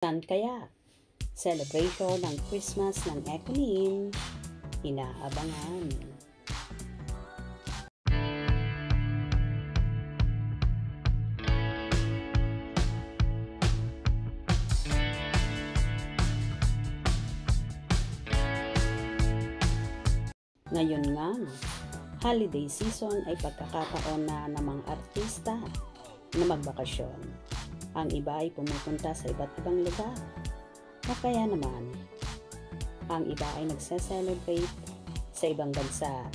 Saan kaya? Celebration ng Christmas ng Econin, inaabangan. Ngayon nga, holiday season ay pagkakataon na ng mga artista na magbakasyon. Ang iba ay pumupunta sa iba't ibang lugar. O kaya naman, ang iba ay nagse-celebrate sa ibang bansa.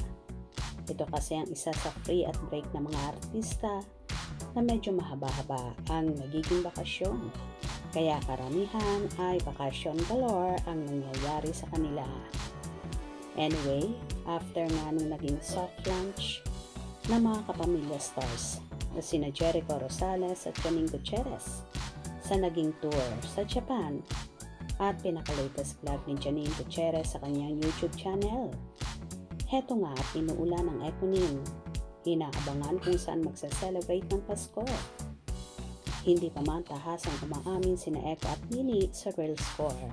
Ito kasi ang isa sa free at break ng mga artista na medyo mahaba-haba ang nagiging bakasyon. Kaya karamihan ay bakasyon galore ang nangyayari sa kanila. Anyway, after nga nung naging soft launch ng mga kapamilya stars na sina Jericho Rosales at Janine Gutierrez sa naging tour sa Japan at pinaka-latest vlog ni Janine Gutierrez sa kanyang YouTube channel. Heto nga at inuulan ng Econin, inaabangan kung saan magsa-celebrate ng Pasko. Hindi pa man tahasang umaamin sina Eco at Nini sa real score.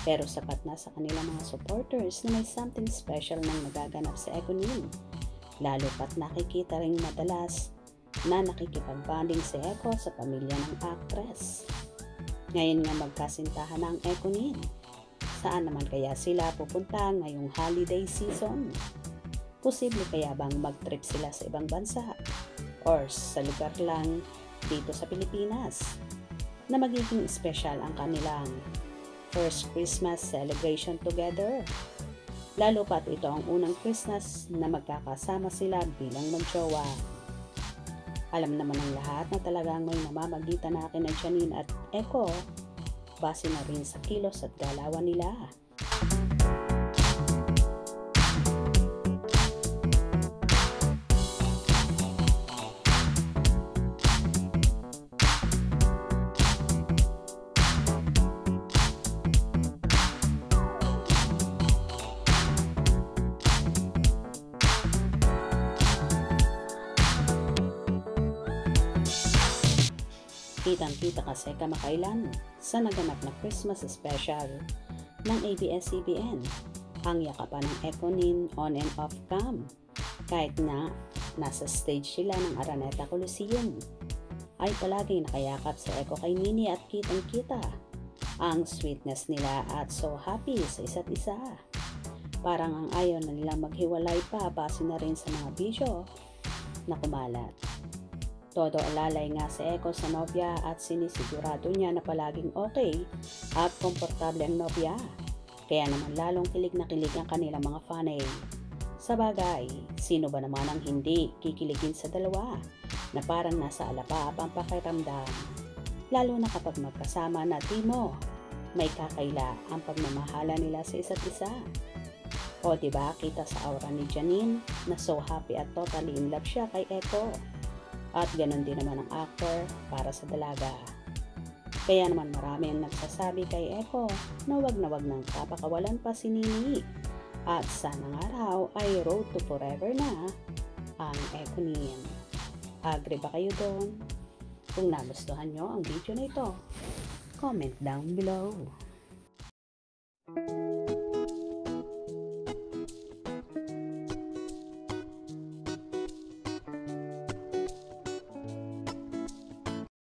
Pero sapat na sa kanilang mga supporters na may something special nang nagaganap sa Econin. Lalo pat nakikita ring madalas na nakikipag-bonding si Eco sa pamilya ng actress. Ngayon nga magkasintahan ng Econin. Saan naman kaya sila pupunta ngayong holiday season? Posible kaya bang mag-trip sila sa ibang bansa? Or sa lugar lang dito sa Pilipinas na magiging special ang kanilang first Christmas celebration together. Lalo pat ito ang unang Christmas na magkakasama sila bilang magjowa. Alam naman ng lahat na talagang may namamagitan na kina Janine at Eco base na rin sa kilos at galawan nila. Kitang-kita kasi kamakailan sa naganap na Christmas special ng ABS-CBN ang yakapan ng Econin on and off cam. Kahit na nasa stage sila ng Araneta Coliseum ay palaging nakayakap sa Eco kay Nini at kitang-kita ang sweetness nila at so happy sa isa't isa. Parang ang ayaw na nilang maghiwalay pa base na rin sa mga video na kumalat. Todo alalay nga si Eco sa nobya at sinisigurado niya na palaging okay at komportable ang nobya. Kaya naman lalong kilig na kilig ang kanilang mga fanay. Sa bagay, sino ba naman ang hindi kikiligin sa dalawa na parang nasa alapa ang pakiramdam? Lalo na kapag magkasama na timo, may kakaila ang pagmamahala nila sa isa't isa. O diba kita sa aura ni Janine na so happy at totally in love siya kay Eco. At ganun din naman ang actor para sa dalaga. Kaya naman marami ang nagsasabi kay Eco na wag nang papakawalan pa si Nini. At sana nga raw ay road to forever na ang Econin. Agree ba kayo doon? Kung nagustuhan nyo ang video na ito, comment down below.